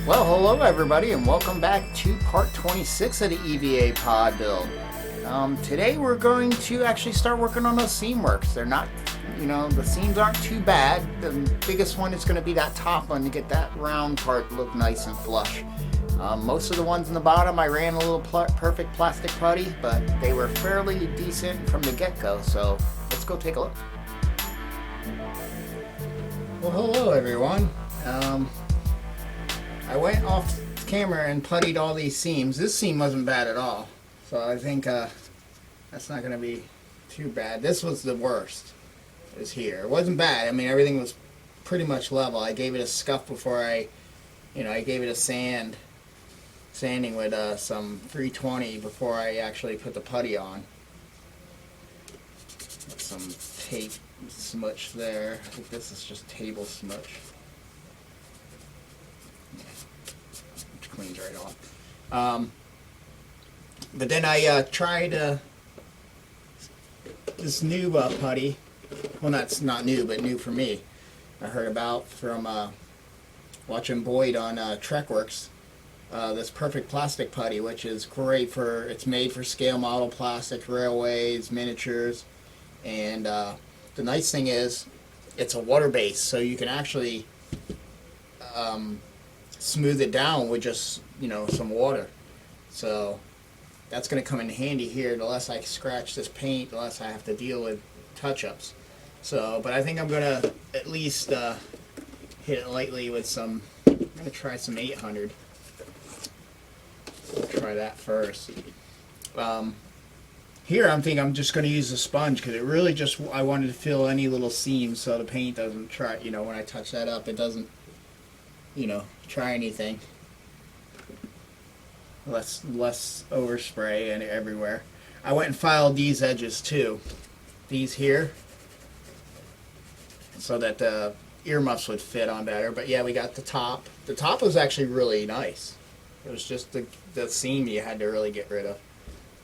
Well, hello everybody, and welcome back to part 26 of the EVA pod build. Today we're going to actually start working on those seam works. They're not, the seams aren't too bad. The biggest one is going to be that top one to get that round part look nice and flush. Most of the ones in the bottom I ran a little perfect plastic putty, but they were fairly decent from the get-go, so let's go take a look. Well, hello everyone. I went off camera and puttied all these seams. This seam wasn't bad at all, so I think that's not going to be too bad. This was the worst, is here. It wasn't bad. I mean, everything was pretty much level. I gave it a scuff before I gave it a sanding with some 320 before I actually put the putty on. Got some tape smudge there. I think this is just table smudge. Which cleans right off. But then I tried this new putty. Well, that's not new, but new for me. I heard about from watching Boyd on TrekWorks. This perfect plastic putty, which is great for, it's made for scale model plastic, railways, miniatures, and the nice thing is it's a water base, so you can actually smooth it down with just some water. So that's going to come in handy here. The less I scratch this paint, the less I have to deal with touch-ups. So, but I think I'm going to at least hit it lightly with some, I'm going to try some 800. I'll try that first. Here I'm thinking I'm just going to use a sponge because it really just, I wanted to fill any little seams so the paint doesn't try, when I touch that up it doesn't, try anything. Less overspray and everywhere. I went and filed these edges too. These here. So that the earmuffs would fit on better. But yeah, we got the top. The top was actually really nice. It was just the seam you had to really get rid of.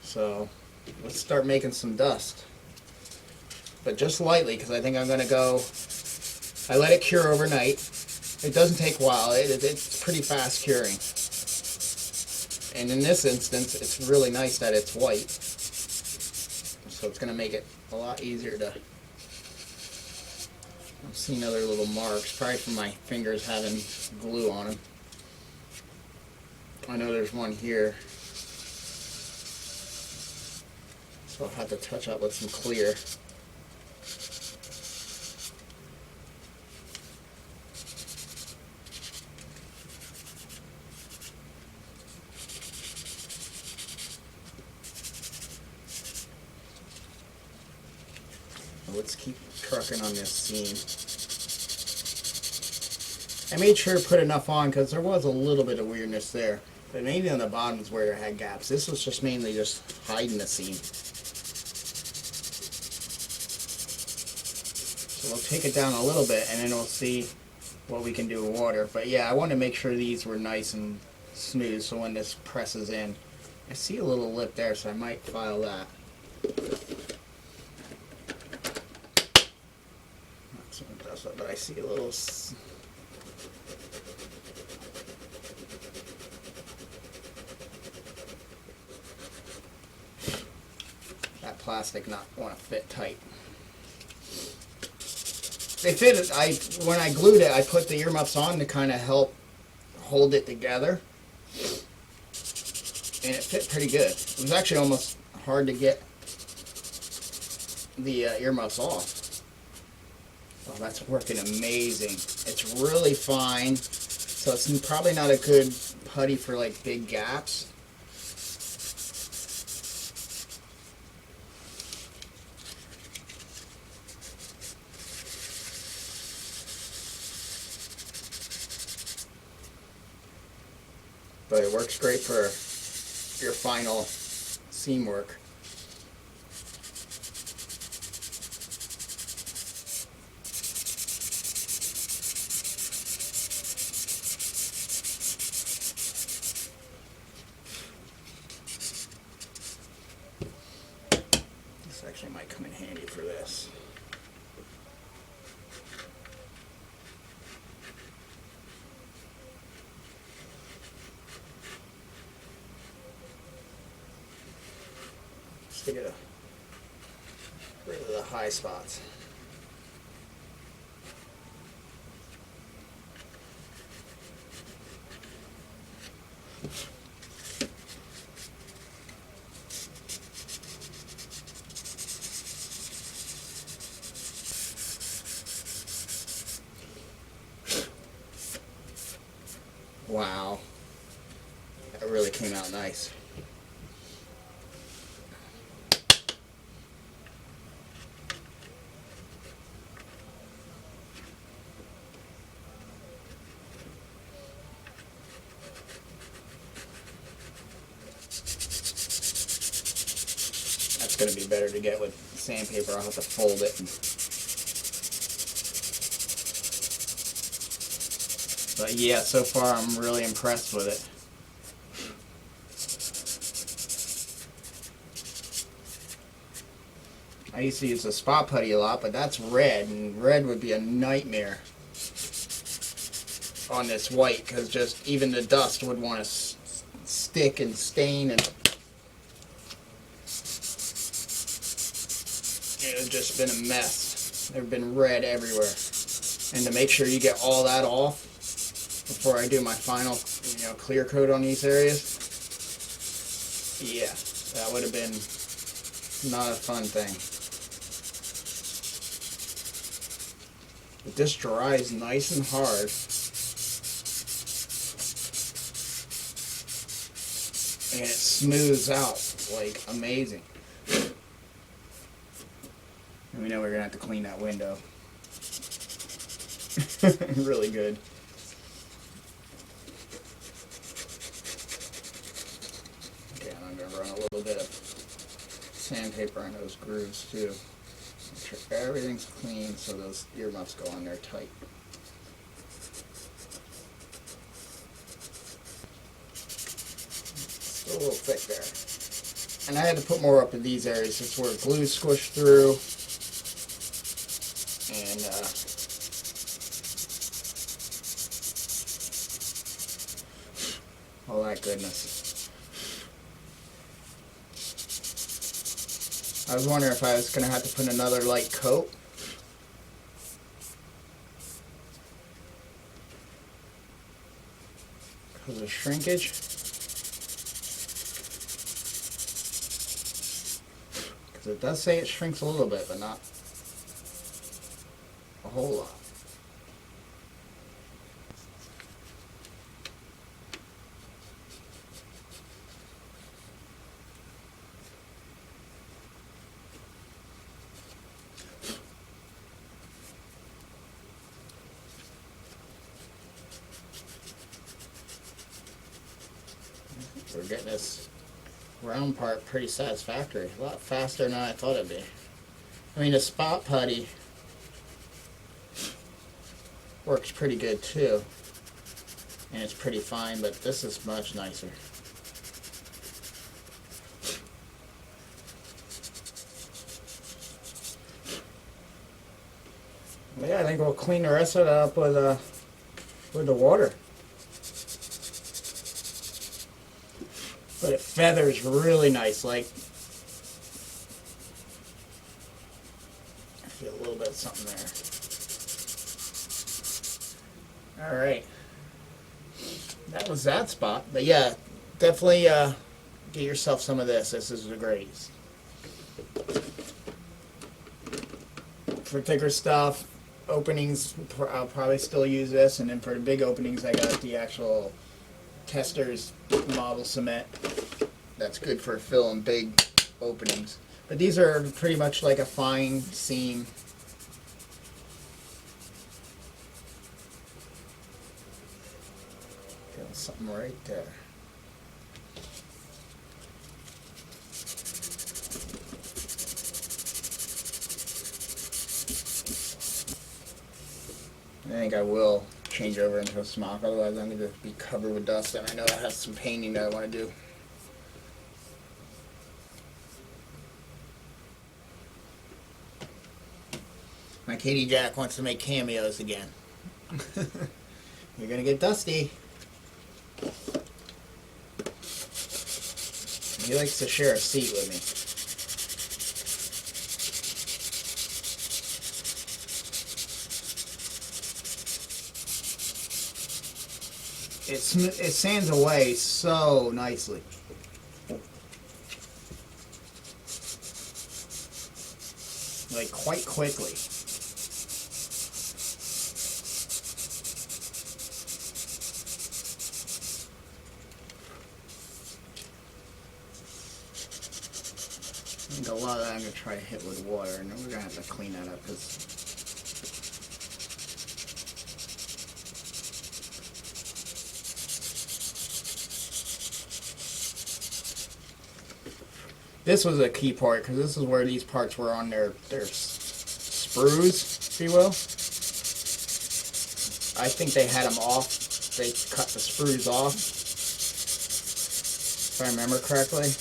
So let's start making some dust. But just lightly, because I think I'm going to go, I let it cure overnight. It doesn't take a while. It's pretty fast curing. And in this instance, it's really nice that it's white. So it's going to make it a lot easier to, I'm seeing other little marks, probably from my fingers having glue on them. I know there's one here. So I'll have to touch up with some clear. Let's keep trucking on this seam. I made sure to put enough on because there was a little bit of weirdness there. But maybe on the bottom is where there had gaps. This was just mainly just hiding the seam. So we'll take it down a little bit and then we'll see what we can do with water. But yeah, I want to make sure these were nice and smooth so when this presses in. I see a little lip there, so I might file that. But I see a little. That plastic not want to fit tight. They fit. When I glued it, I put the earmuffs on to kind of help hold it together, and it fit pretty good. It was actually almost hard to get the earmuffs off. Oh, that's working amazing. It's really fine, so it's probably not a good putty for like big gaps. But it works great for your final seam work. Actually might come in handy for this. just to get rid of the high spots. Wow, that really came out nice. That's going to be better to get with sandpaper. I'll have to fold it. But yeah, so far I'm really impressed with it. I used to use the spot putty a lot, but that's red, and red would be a nightmare on this white, because just even the dust would want to stick and stain, and it would just been a mess. There have been red everywhere. And to make sure you get all that off before I do my final, clear coat on these areas, yeah, that would have been not a fun thing. But this dries nice and hard. And it smooths out like amazing. And we know we're going to have to clean that window. Really good. Okay, and I'm going to run a little bit of sandpaper on those grooves too. Make sure everything's clean so those earmuffs go on there tight. Still a little thick there. And I had to put more up in these areas. That's where glue squished through. And all that goodness. I was wondering if I was going to have to put another light coat. Because of shrinkage. Because it does say it shrinks a little bit, but not a whole lot. We're getting this round part pretty satisfactory. A lot faster than I thought it'd be. I mean, the spot putty works pretty good too. And it's pretty fine, but this is much nicer. Well, yeah, I think we'll clean the rest of it up with the water. But it feathers really nice, like I feel a little bit of something there. Alright. That was that spot. But yeah, definitely get yourself some of this. This is the greatest. For thicker stuff, openings, I'll probably still use this, and then for the big openings I got the actual Tester's model cement. That's good for filling big openings. But these are pretty much like a fine seam. Got something right there. I think I will change over into a smock, otherwise I'm going to be covered with dust, and I know I have some painting that I want to do. My Katie Jack wants to make cameos again. You're going to get dusty. He likes to share a seat with me. it sands away so nicely. Like quite quickly. I think a lot of that I'm going to try to hit with water, and then we're going to have to clean that up because this was a key part, because this is where these parts were on their sprues, if you will. I think they had them off. They cut the sprues off, if I remember correctly.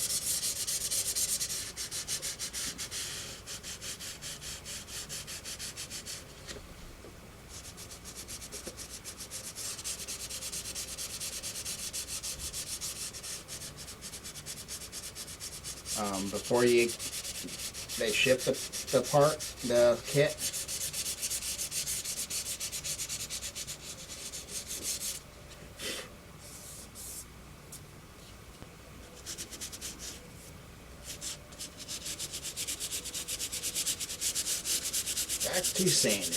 Before they ship the kit. Back to sanding.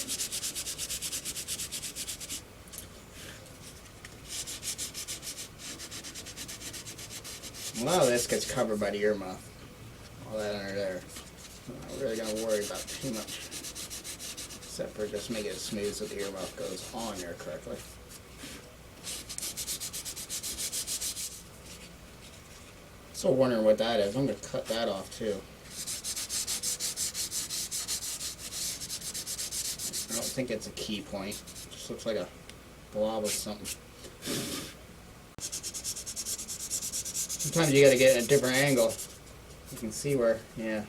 A lot of this gets covered by the earmuff. All that under there. I'm not really going to worry about too much, except for just make it as smooth so the earmuff goes on there correctly. Still wondering what that is. I'm going to cut that off too. I don't think it's a key point. It just looks like a blob of something. Sometimes you got to get in a different angle. You can see where, yeah.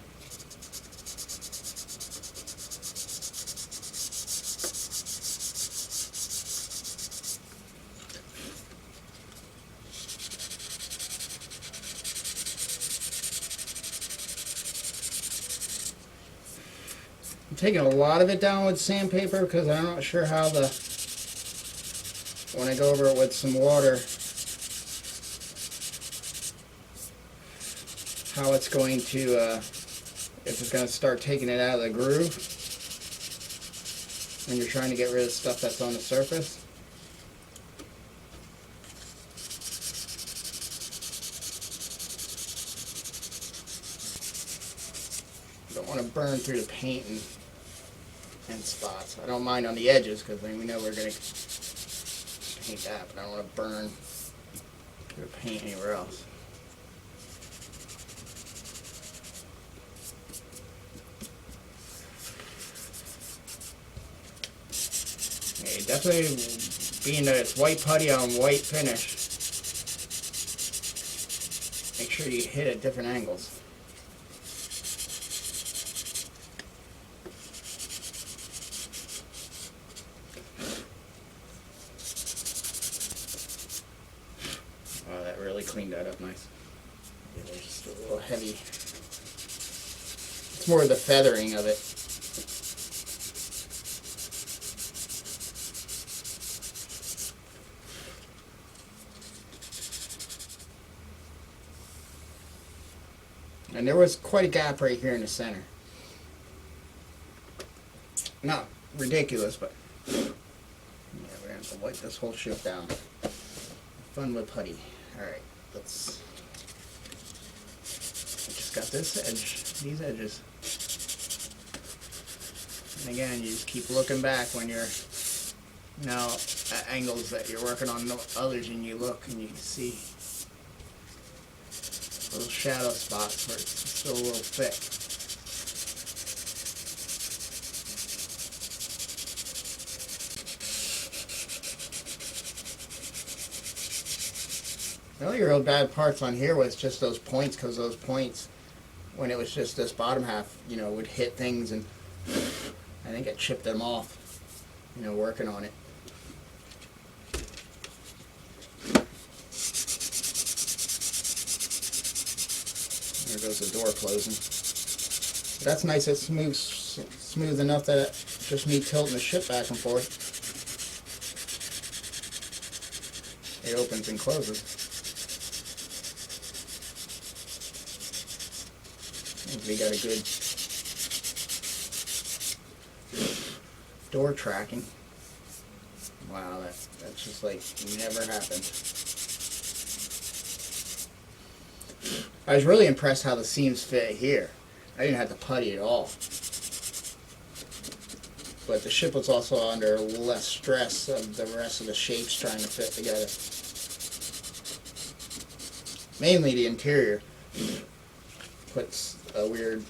I'm taking a lot of it down with sandpaper because I'm not sure how when I go over it with some water, how it's going to, if it's going to start taking it out of the groove when you're trying to get rid of stuff that's on the surface. Don't want to burn through the paint and spots. I don't mind on the edges because we know we're going to paint that, but I don't want to burn through the paint anywhere else. Okay, definitely being that it's white putty on white finish, make sure you hit at different angles. Oh, that really cleaned that up nice. Yeah, they're just a little heavy. It's more the feathering of it. And there was quite a gap right here in the center. Not ridiculous, but yeah, we're going to have to wipe this whole ship down. Fun with putty. Alright, let's... just got this edge, these edges. And again, you just keep looking back when you're, at angles that you're working on others, and you look and you can see little shadow spots where it's still a little thick. The only real bad parts on here was just those points, because those points, when it was just this bottom half, would hit things, and I think it chipped them off, working on it. There goes the door closing. But that's nice. It's smooth enough that it's just me tilting the ship back and forth. it opens and closes. I think we got a good door tracking. Wow, that's just like never happened. I was really impressed how the seams fit here. I didn't have to putty at all. But the ship was also under less stress of the rest of the shapes trying to fit together. Mainly the interior puts a weird,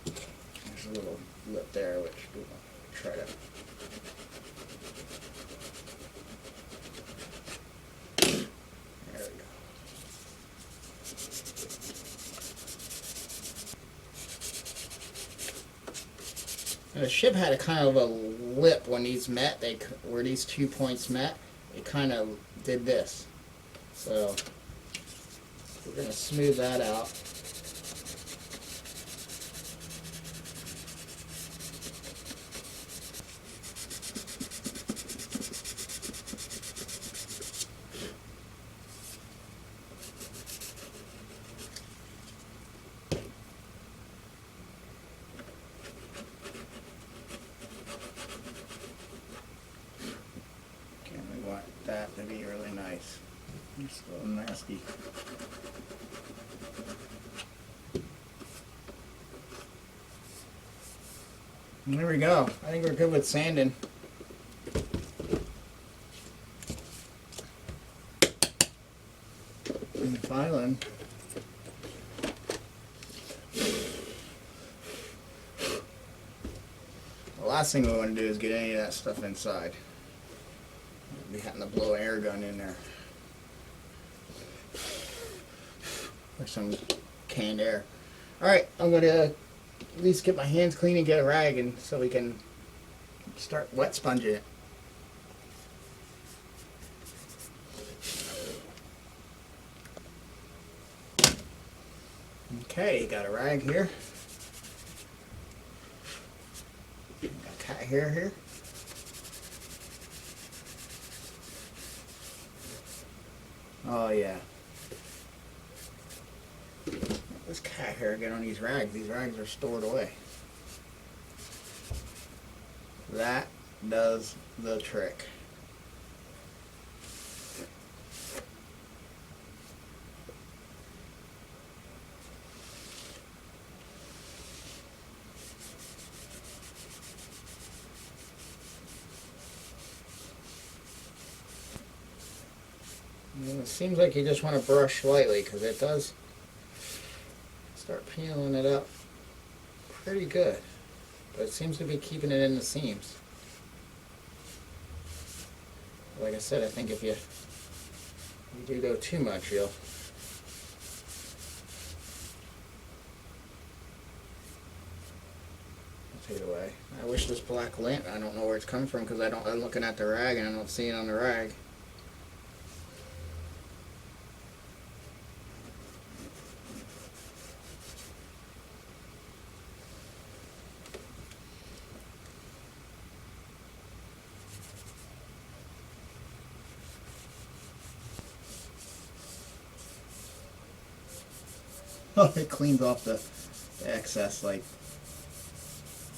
there's a little lip there which we'll try to, there we go. And the ship had a kind of a lip when these met, where these 2 points met, it kind of did this. So we're going to smooth that out. Okay, we want that to be really nice. It's a little nasty. And there we go. I think we're good with sanding. And filing. The last thing we want to do is get any of that stuff inside. We'll be having to blow an air gun in there. Or some canned air. Alright, I'm going to at least get my hands clean and get a rag and so we can start wet sponging it. Okay, got a rag here. Got cat hair here. Oh yeah. This cat hair get on these rags. These rags are stored away. That does the trick. And it seems like you just want to brush lightly because it does start peeling it up pretty good, but it seems to be keeping it in the seams. Like I said, I think if you do go too much, you'll take it away. I wish this black lint, I don't know where it's coming from because I'm looking at the rag and I don't see it on the rag. Oh, it cleans off the excess like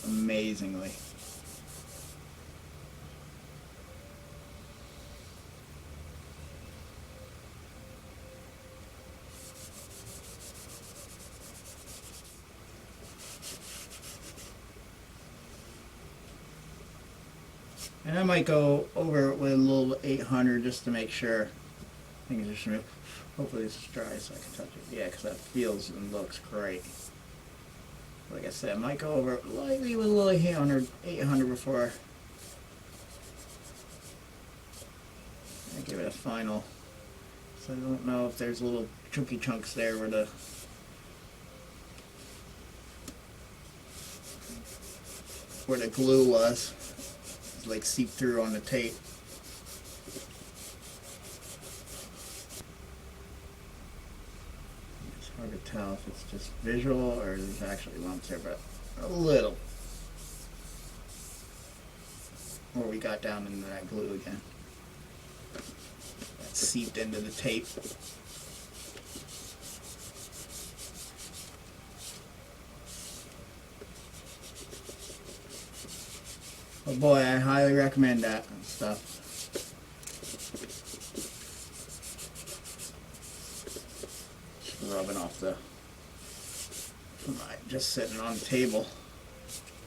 amazingly. And I might go over it with a little 800 just to make sure. I think it's just, hopefully it's dry so I can touch it. Yeah, because that feels and looks great. Like I said, I might go over it lightly with a little 800 before I give it a final. So I don't know if there's little chunky chunks there where the glue was. It's like seeped through on the tape. It's hard to tell if it's just visual or there's actually lumps there, but a little. Where we got down into that glue again. seeped into the tape. Oh boy, I highly recommend that stuff. Just rubbing off the, just sitting on the table.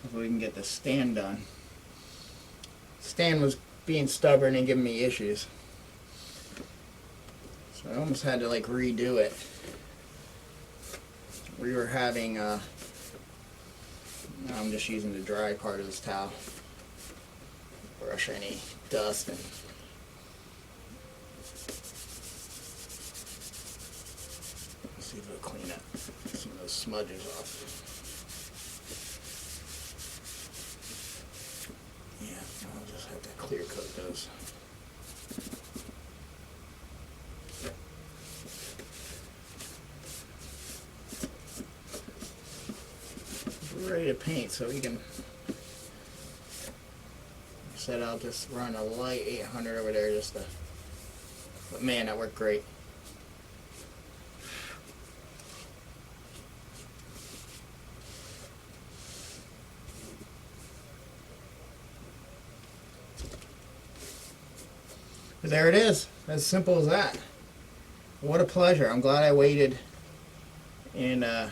If we can get the stand done. Stand was being stubborn and giving me issues. So I almost had to like redo it. We were having, I'm just using the dry part of this towel. Brush any dust and see if it'll clean up some of those smudges off. Yeah, I'll just have to clear coat those. We're ready to paint, so we can. Said I'll just run a light 800 over there just to. But man, that worked great. But there it is, as simple as that. What a pleasure. I'm glad I waited and to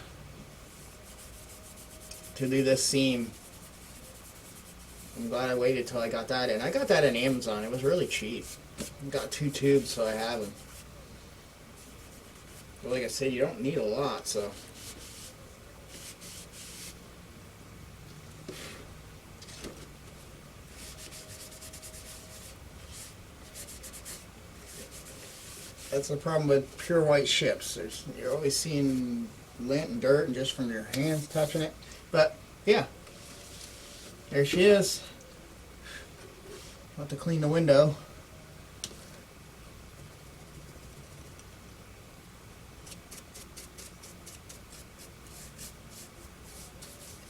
do this seam. I'm glad I waited till I got that in. I got that on Amazon. It was really cheap. I got 2 tubes, so I have them. But like I said, you don't need a lot, so. That's the problem with pure white ships. You're always seeing lint and dirt and just from your hands touching it. But yeah, there she is. I'll have to clean the window.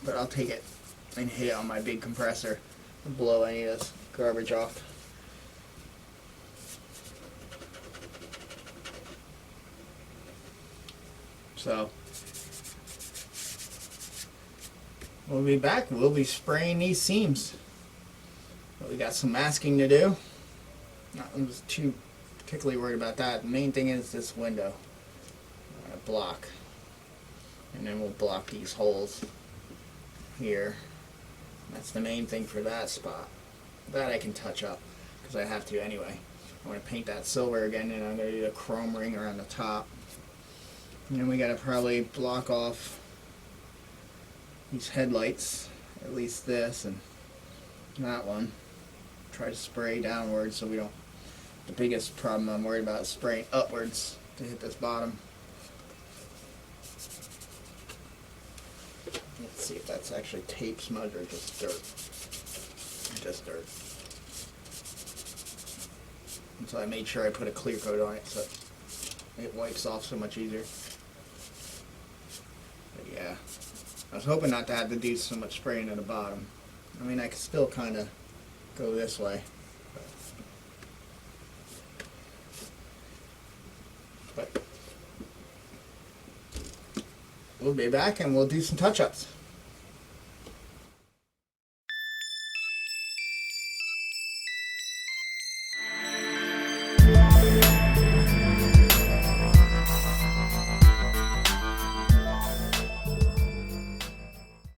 But I'll take it and hit it on my big compressor and blow any of this garbage off. So we'll be back. We'll be spraying these seams. But we got some masking to do. Not too particularly worried about that. The main thing is this window block, and then we'll block these holes here. That's the main thing for that spot. That I can touch up because I have to anyway. I want to paint that silver again, and I'm going to do the chrome ring around the top. And then we got to probably block off these headlights, at least this and that one. Try to spray downwards so we don't. The biggest problem I'm worried about is spraying upwards to hit this bottom. Let's see if that's actually tape smudge or just dirt. Just dirt. And so I made sure I put a clear coat on it so it wipes off so much easier. But yeah, I was hoping not to have to do so much spraying at the bottom. I mean, I could still kind of go this way. But we'll be back and we'll do some touch-ups.